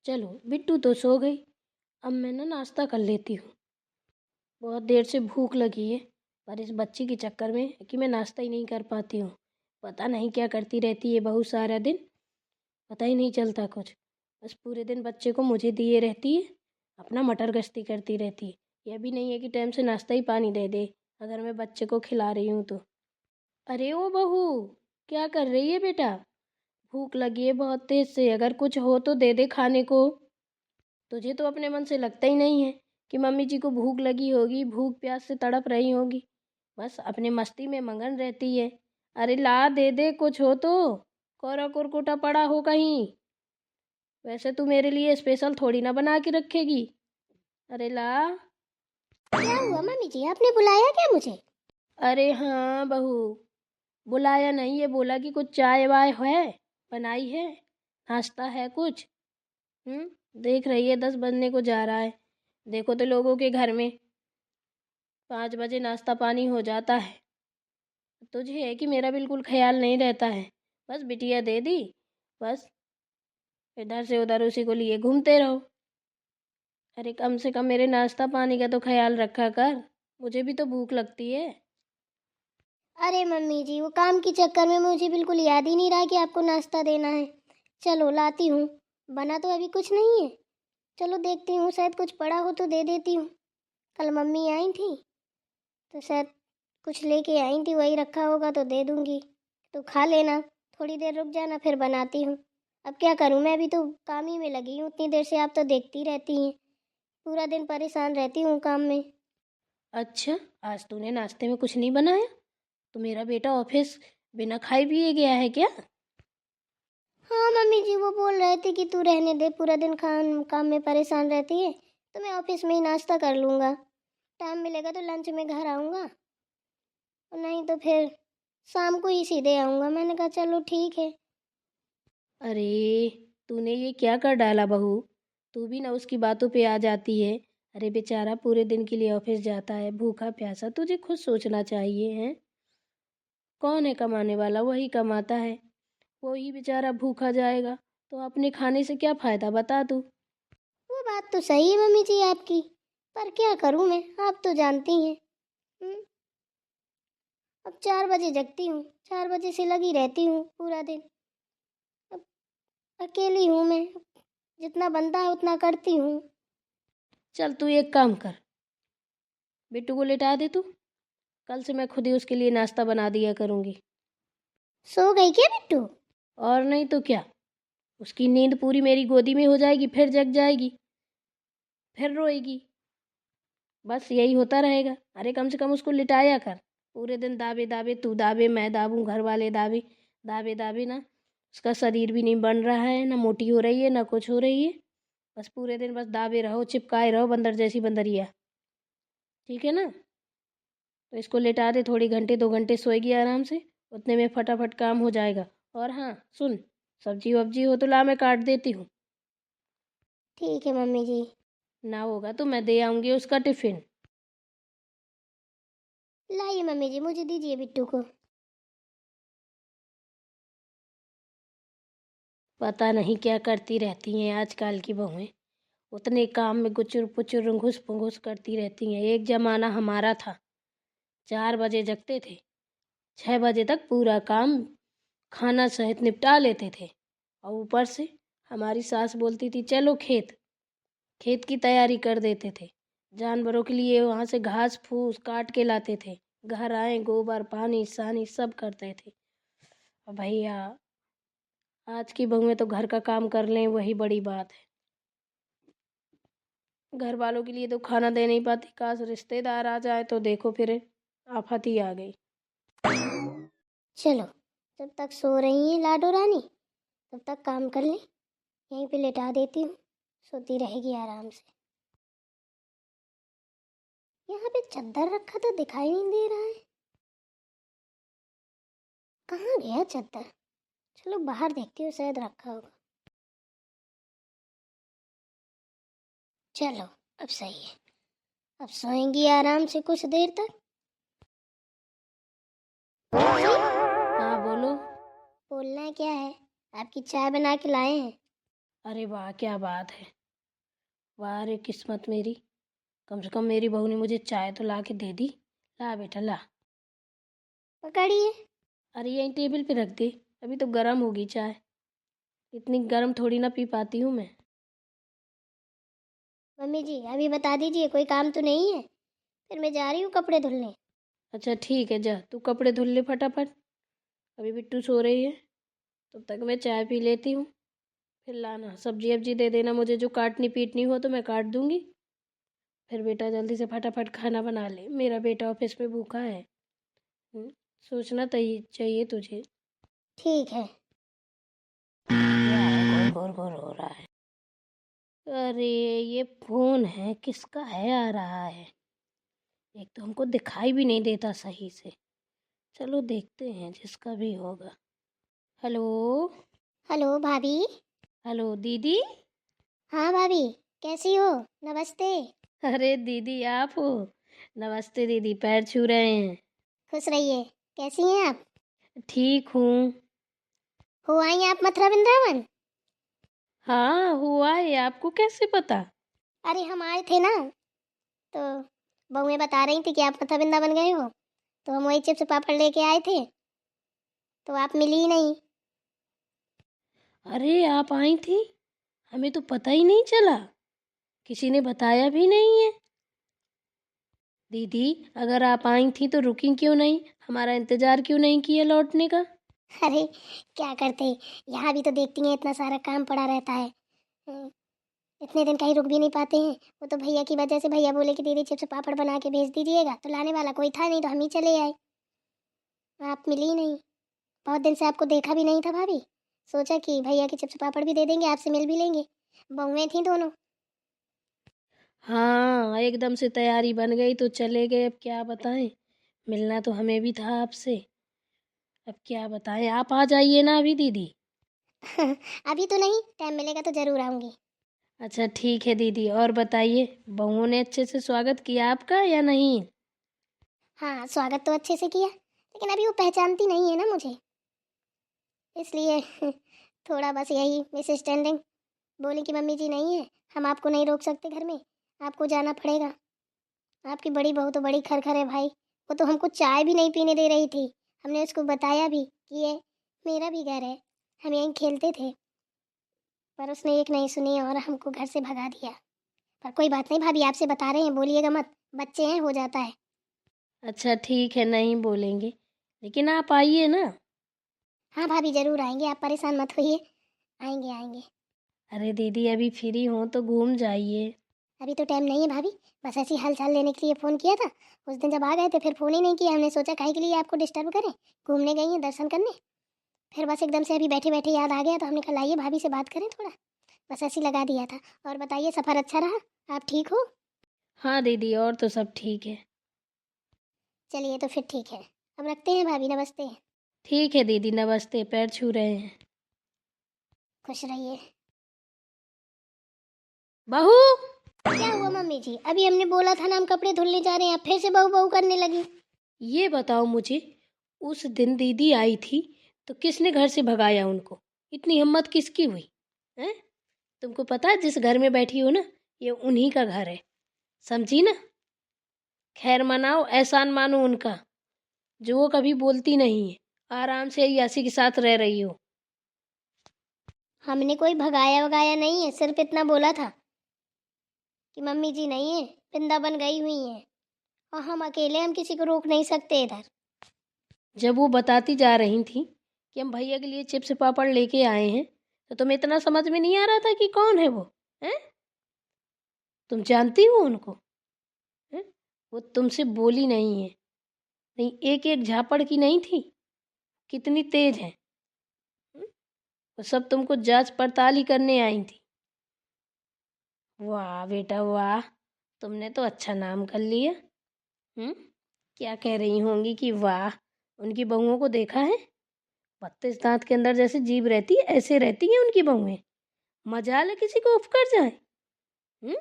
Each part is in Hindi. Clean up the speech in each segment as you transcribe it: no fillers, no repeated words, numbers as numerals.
चलो बिट्टू तो सो गई। अब मैं ना नाश्ता कर लेती हूँ। बहुत देर से भूख लगी है, पर इस बच्ची के चक्कर में कि मैं नाश्ता ही नहीं कर पाती हूँ। पता नहीं क्या करती रहती है बहू सारा दिन, पता ही नहीं चलता कुछ। बस पूरे दिन बच्चे को मुझे दिए रहती है, अपना मटर गश्ती करती रहती है। यह भी नहीं है कि टाइम से नाश्ता ही पानी दे दे अगर मैं बच्चे को खिला रही हूँ तो। अरे ओ बहू, क्या कर रही है बेटा? भूख लगी है बहुत तेज से, अगर कुछ हो तो दे दे खाने को। तुझे तो अपने मन से लगता ही नहीं है कि मम्मी जी को भूख लगी होगी, भूख प्यास से तड़प रही होगी। बस अपने मस्ती में मगन रहती है। अरे ला दे दे कुछ हो तो, कोरा कुरकुटा पड़ा हो कहीं। वैसे तू मेरे लिए स्पेशल थोड़ी ना बना के रखेगी। अरे ला। क्या हुआ मम्मी जी, आपने बुलाया क्या मुझे? अरे हाँ बहू, बुलाया नहीं है, बोला कि कुछ चाय वाय है, बनाई है, नाश्ता है कुछ। देख रही है 10 बजने को जा रहा है। देखो तो लोगों के घर में 5 बजे नाश्ता पानी हो जाता है। तुझे है कि मेरा बिल्कुल ख्याल नहीं रहता है। बस बिटिया दे दी, बस इधर से उधर उसी को लिए घूमते रहो। अरे कम से कम मेरे नाश्ता पानी का तो ख्याल रखा कर, मुझे भी तो भूख लगती है। अरे मम्मी जी, वो काम के चक्कर में मुझे बिल्कुल याद ही नहीं रहा कि आपको नाश्ता देना है। चलो लाती हूँ। बना तो अभी कुछ नहीं है। चलो देखती हूँ, शायद कुछ पड़ा हो तो दे देती हूँ। कल मम्मी आई थी तो शायद कुछ लेके आई थी, वही रखा होगा तो दे दूँगी। तो खा लेना, थोड़ी देर रुक जाना, फिर बनाती हूँ। अब क्या करूँ, मैं भी तो काम ही में लगी हूँ उतनी देर से, आप तो देखती रहती हैं। पूरा दिन परेशान रहती हूँ काम में। अच्छा, आज तूने नाश्ते में कुछ नहीं बनाया? तो मेरा बेटा ऑफिस बिना खाए पिए गया है क्या? हाँ मम्मी जी, वो बोल रहे थे कि तू रहने दे, पूरा दिन खान काम में परेशान रहती है, तो मैं ऑफिस में ही नाश्ता कर लूँगा। टाइम मिलेगा तो लंच में घर आऊँगा, और नहीं तो फिर शाम को ही सीधे आऊँगा। मैंने कहा चलो ठीक है। अरे तूने ये क्या कर डाला बहू, तू भी ना उसकी बातों पे आ जाती है। अरे बेचारा पूरे दिन के लिए ऑफिस जाता है, भूखा प्यासा, तुझे खुद सोचना चाहिए है। कौन है कमाने वाला? वही कमाता है, वही बेचारा भूखा जाएगा तो अपने खाने से क्या फायदा, बता तू। वो बात तो सही है मम्मी जी आपकी, पर क्या करूँ मैं, आप तो जानती हैं। हम्म, अब 4 बजे जगती हूँ, 4 बजे से लगी रहती हूँ पूरा दिन। अब अकेली हूँ मैं, जितना बनता है उतना करती हूँ। चल तू एक काम कर, बिट्टू को लेटा दे तू, कल से मैं खुद ही उसके लिए नाश्ता बना दिया करूँगी। सो गई क्या बिट्टू? और नहीं तो क्या, उसकी नींद पूरी मेरी गोदी में हो जाएगी, फिर जग जाएगी, फिर रोएगी, बस यही होता रहेगा। अरे कम से कम उसको लिटाया कर। पूरे दिन दाबे दाबे, तू दाबे मैं दाबूं, घर वाले दाबे दाबे दाबे ना, उसका शरीर भी नहीं बन रहा है, ना मोटी हो रही है ना कुछ हो रही है। बस पूरे दिन बस दाबे रहो, चिपकाए रहो, बंदर जैसी बंदरिया। ठीक है ना? तो इसको लेटा दे, थोड़ी घंटे 2 घंटे सोएगी आराम से, उतने में फटाफट काम हो जाएगा। और हाँ सुन, सब्जी वब्जी हो तो ला, मैं काट देती हूँ। ठीक है मम्मी जी। ना होगा तो मैं दे आऊँगी उसका टिफिन। लाइए मम्मी जी, मुझे दीजिए बिट्टू को। पता नहीं क्या करती रहती हैं आजकल की बहुएं, उतने काम में गुचुर पुचुर घुस पुघुस करती रहती हैं। एक जमाना हमारा था, 4 बजे जगते थे, 6 बजे तक पूरा काम खाना सहित निपटा लेते थे। और ऊपर से हमारी सास बोलती थी चलो खेत, खेत की तैयारी कर देते थे, जानवरों के लिए वहाँ से घास फूस काट के लाते थे, घर आए गोबर पानी सानी सब करते थे। और भैया आज की बहुएं तो घर का काम कर लें वही बड़ी बात है, घर वालों के लिए तो खाना दे नहीं पाती। काश रिश्तेदार आ जाए तो देखो फिर आफत ही आ गई। चलो, जब तक सो रही हैं लाडो रानी, तब तक काम कर लें। यहीं पे लेटा देती हूँ, सोती रहेगी आराम से। यहाँ पे चद्दर रखा तो दिखाई नहीं दे रहा है, कहाँ गया चद्दर? चलो बाहर देखती हूँ, शायद रखा होगा। चलो, अब सही है, अब सोएंगी आराम से कुछ देर तक। जी, हाँ बोलो। बोलना क्या है? आपकी चाय बना के लाए हैं। अरे वाह, क्या बात है। वाह रे किस्मत मेरी, कम से कम मेरी बहू ने मुझे चाय तो ला के दे दी। ला बेटा ला। पकड़िए। अरे यहीं टेबल पे रख दे, अभी तो गर्म होगी चाय। इतनी गर्म थोड़ी ना पी पाती हूँ मैं। मम्मी जी अभी बता दीजिए, कोई काम तो नहीं है? फिर मैं जा रही हूँ कपड़े धुलने। अच्छा ठीक है, जा तू कपड़े धुल ले फटाफट। अभी बिट्टू सो रही है, तब तक मैं चाय पी लेती हूँ। फिर लाना सब्जी वब्जी दे देना मुझे, जो काटनी पीटनी हो तो मैं काट दूँगी। फिर बेटा जल्दी से फटाफट खाना बना ले, मेरा बेटा ऑफिस में भूखा है। सोचना चाहिए तुझे। ठीक है। क्या है, गोर गोर गोर हो रहा है? अरे ये फोन है, किसका है आ रहा है? एक तो हमको दिखाई भी नहीं देता सही से। चलो देखते हैं, जिसका भी होगा। हेलो। हेलो भाभी। हेलो दीदी। हाँ भाभी, कैसी हो? नमस्ते। अरे दीदी आप हो? नमस्ते दीदी, पैर छू रहे हैं। खुश रहिए। कैसी हैं आप? ठीक हूँ। हो आई आप मथुरा वृंदावन? हाँ हुआ है, आपको कैसे पता? अरे हम आए थे ना, तो बहुएं बता रही थी कि आप मथुरा वृंदावन गए हो, तो हम वही चिप्स पापड़ लेके आए थे, तो आप मिली ही नहीं। अरे आप आई थी, हमें तो पता ही नहीं चला, किसी ने बताया भी नहीं है। दीदी अगर आप आई थी तो रुकी क्यों नहीं, हमारा इंतजार क्यों नहीं किया लौटने का? अरे क्या करते, यहाँ भी तो देखती हैं इतना सारा काम पड़ा रहता है। हम्म, इतने दिन कहीं रुक भी नहीं पाते हैं। वो तो भैया की वजह से, भैया बोले कि दीदी चिप्स पापड़ बना के भेज दीजिएगा, तो लाने वाला कोई था नहीं, तो हम ही चले आए। आप मिली ही नहीं। बहुत दिन से आपको देखा भी नहीं था भाभी। सोचा कि भैया के चिप्स पापड़ भी दे देंगे, आपसे मिल भी लेंगे। बहुएं थी दोनों। हाँ एकदम से तैयारी बन गई तो चले गए, अब क्या बताएं। मिलना तो हमें भी था आपसे, अब क्या बताएं। आप आ जाइए ना अभी दीदी। अभी तो नहीं, टाइम मिलेगा तो जरूर आऊंगी। अच्छा ठीक है दीदी, और बताइए, बहुओं ने अच्छे से स्वागत किया आपका या नहीं? हाँ स्वागत तो अच्छे से किया, लेकिन अभी वो पहचानती नहीं है ना मुझे, इसलिए थोड़ा बस यही मिसअंडरस्टैंडिंग। बोली कि मम्मी जी नहीं है, हम आपको नहीं रोक सकते घर में, आपको जाना पड़ेगा। आपकी बड़ी बहू तो बड़ी खरखर है भाई। वो तो हमको चाय भी नहीं पीने दे रही थी। हमने उसको बताया भी कि ये मेरा भी घर है, हम यहीं खेलते थे, पर उसने एक नहीं सुनी और हमको घर से भगा दिया। पर कोई बात नहीं भाभी, आपसे बता रहे हैं, बोलिएगा मत, बच्चे हैं, हो जाता है। अच्छा ठीक है, नहीं बोलेंगे, लेकिन आप आइए ना। हाँ भाभी जरूर आएंगे, आप परेशान मत होइए, आएंगे आएंगे। अरे दीदी अभी फ्री हो तो घूम जाइए। अभी तो टाइम नहीं है भाभी, बस ऐसी हालचाल लेने के लिए फ़ोन किया था। उस दिन जब आ गए थे फिर फ़ोन ही नहीं किया, हमने सोचा काहे के लिए आपको डिस्टर्ब करें, घूमने गई हैं दर्शन करने। फिर बस एकदम से अभी बैठे बैठे याद आ गया, तो हमने कहा लाइए भाभी से बात करें थोड़ा, बस ऐसे ही लगा दिया था। और बताइए सफ़र अच्छा रहा? आप ठीक हो? हाँ दीदी, और तो सब ठीक है। चलिए तो फिर ठीक है, अब रखते हैं भाभी, नमस्ते। ठीक है दीदी, नमस्ते, पैर छू रहे हैं। खुश रहिए। बहू। क्या हुआ मम्मी जी? अभी हमने बोला था ना हम कपड़े धुलने जा रहे हैं, आप फिर से बहू बहू करने लगी। ये बताओ मुझे, उस दिन दीदी आई थी तो किसने घर से भगाया उनको? इतनी हिम्मत किसकी हुई? हैं? तुमको पता है जिस घर में बैठी हो ना, ये उन्हीं का घर है, समझी ना? खैर मनाओ, एहसान मानो उनका, जो वो कभी बोलती नहीं है, आराम से यासी के साथ रह रही हो। हमने कोई भगाया वगाया नहीं है, सिर्फ इतना बोला था कि मम्मी जी नहीं है, वृंदावन गई हुई हैं, और हम अकेले, हम किसी को रोक नहीं सकते इधर। जब वो बताती जा रही थी कि हम भैया के लिए चिप्स पापड़ लेके आए हैं, तो तुम्हें इतना समझ में नहीं आ रहा था कि कौन है वो? हैं? तुम जानती हो उनको? हैं? वो तुमसे बोली नहीं है, नहीं एक एक झापड़ की नहीं थी, कितनी तेज है। वो सब तुमको जांच पड़ताल ही करने आई थी। वाह बेटा वाह, तुमने तो अच्छा नाम कर लिया। क्या कह रही होंगी कि वाह, उनकी बहुओं को देखा है, 32 दांत के अंदर जैसे जीभ रहती है ऐसे रहती हैं उनकी बहुएं। मजाल है किसी को उफ कर जाए। हम्म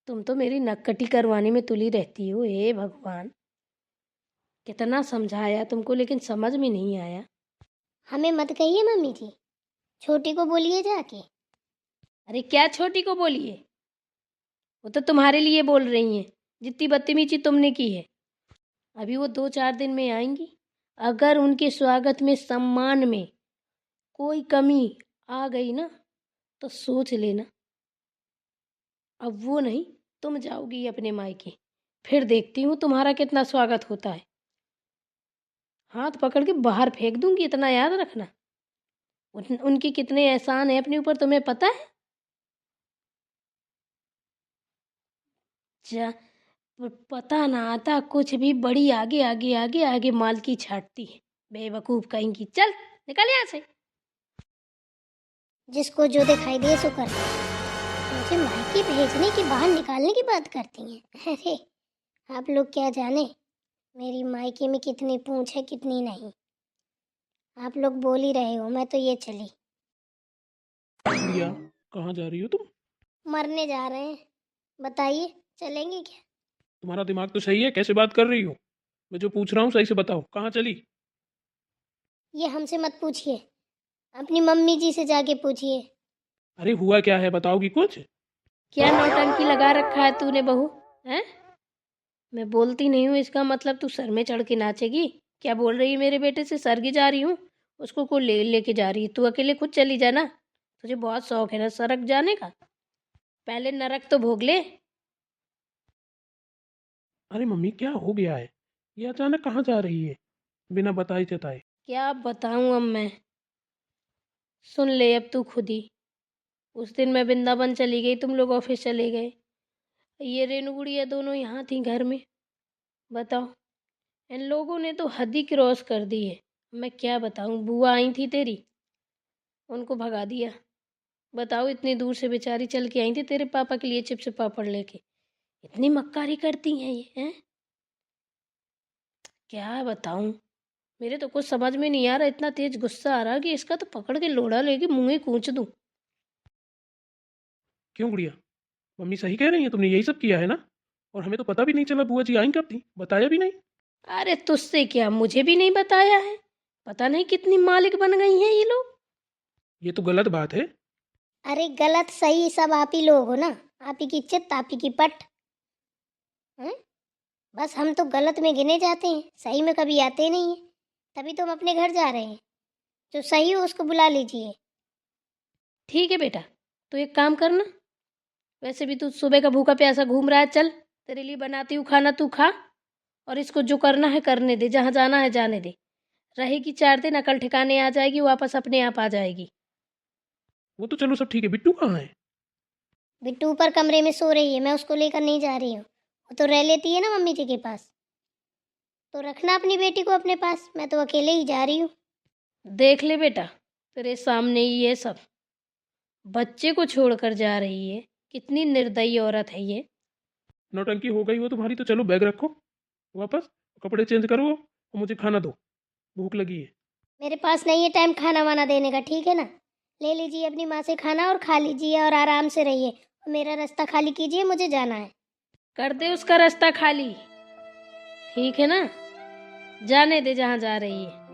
तुम तो मेरी नक्कटी करवाने में तुली रहती हो, हे भगवान। कितना समझाया तुमको लेकिन समझ में नहीं आया। हमें मत कहिए मम्मी जी, छोटी को बोलिए जाके। अरे क्या छोटी को बोलिए, वो तो तुम्हारे लिए बोल रही हैं, जितनी बदतमीजी तुमने की है। अभी वो 2-4 दिन में आएंगी, अगर उनके स्वागत में सम्मान में कोई कमी आ गई ना तो सोच लेना, अब वो नहीं, तुम जाओगी अपने मायके। फिर देखती हूँ तुम्हारा कितना स्वागत होता है। हाथ पकड़ के बाहर फेंक दूंगी, इतना याद रखना। उनकी कितने एहसान है अपने ऊपर तुम्हें पता है। पता ना आता कुछ भी, बड़ी आगे आगे आगे आगे माल की छाटती है, बेवकूफ कहेंगी। चल निकल यहाँ से। जिसको जो दिखाई दे सो कर, मुझे मायके भेजने की, बाहर निकालने की बात करती हैं। अरे आप लोग क्या जाने मेरी मायके में कितनी पूंछ है कितनी नहीं। आप लोग बोल ही रहे हो, मैं तो ये चली। प्रिया, कहाँ जा रही हो तुम? मरने जा रहे हैं, बताइए चलेंगे क्या? तुम्हारा दिमाग तो सही है, कैसे बात कर रही हो? मैं जो पूछ रहा हूँ सही से बताओ, कहाँ चली? ये हमसे मत पूछिए, अपनी मम्मी जी से जाके पूछिए। अरे हुआ क्या है, बताओगी कुछ? क्या नौटंकी लगा रखा है तूने बहू, हैं? मैं बोलती नहीं हूँ इसका मतलब तू सर में चढ़ के नाचेगी? क्या बोल रही है मेरे बेटे से? सरगी जा रही हूँ, उसको को लेके जा रही है, तू अकेले खुद चली जाना। तुझे बहुत शौक है ना सरक जाने का, पहले नरक तो भोग ले। अरे मम्मी, क्या हो गया है? ये अचानक कहाँ जा रही है बिना बताए चताए? क्या बताऊँ अब मैं, सुन ले अब तू खुद ही। उस दिन मैं वृंदावन चली गई, तुम लोग ऑफिस चले गए, ये रेनू गुड़िया दोनों यहाँ थी घर में। बताओ, इन लोगों ने तो हद ही क्रॉस कर दी है। मैं क्या बताऊँ, बुआ आई थी तेरी, उनको भगा दिया। बताओ, इतनी दूर से बेचारी चल के आई थी तेरे पापा के लिए चिप्स पापड़ लेके। इतनी मक्कारी करती हैं ये, हैं? क्या बताऊँ, मेरे तो कुछ समझ में नहीं आ रहा, इतना तेज गुस्सा आ रहा कि इसका तो पकड़ के लोढ़ा लेके मुँह ही कूच दूँ। क्यों गुड़िया, मम्मी सही कह रही है, तुमने यही सब किया है ना? और हमें तो पता भी नहीं चला बुआ जी आई कब थी, बताया भी नहीं। अरे तुझसे क्या, मुझे भी नहीं बताया है। पता नहीं कितनी मालिक बन गई हैं ये लोग। ये तो गलत बात है। अरे गलत सही सब आप ही लोग हो ना, आप ही की चित आप ही की पट हैं? बस हम तो गलत में गिने जाते हैं, सही में कभी आते नहीं हैं। तभी तो हम अपने घर जा रहे हैं, जो सही हो उसको बुला लीजिए। ठीक है बेटा, तो एक काम करना, वैसे भी तू सुबह का भूखा प्यासा घूम रहा है, चल तेरे लिए बनाती हूँ खाना, तू खा। और इसको जो करना है करने दे, जहाँ जाना है जाने दे। रहेगी 4 दिन, अकल ठिकाने आ जाएगी, वापस अपने आप आ जाएगी। वो तो चलो सब ठीक है, बिट्टू कहाँ है? बिट्टू ऊपर कमरे में सो रही है, मैं उसको लेकर नहीं जा रही हूँ। वो तो रह लेती है ना मम्मी जी के पास, तो रखना अपनी बेटी को अपने पास, मैं तो अकेले ही जा रही हूँ। देख ले बेटा, तेरे सामने ही ये सब, बच्चे को छोड़कर जा रही है, कितनी निर्दयी औरत है ये। नौटंकी हो गई वो तुम्हारी, तो चलो बैग रखो वापस, कपड़े चेंज करो और मुझे खाना दो, भूख लगी है। मेरे पास नहीं है टाइम खाना वाना देने का, ठीक है ना? ले लीजिए अपनी माँ से खाना और खा लीजिए और आराम से रहिए, और मेरा रास्ता खाली कीजिए, मुझे जाना है। कर दे उसका रास्ता खाली, ठीक है ना? जाने दे जहाँ जा रही है।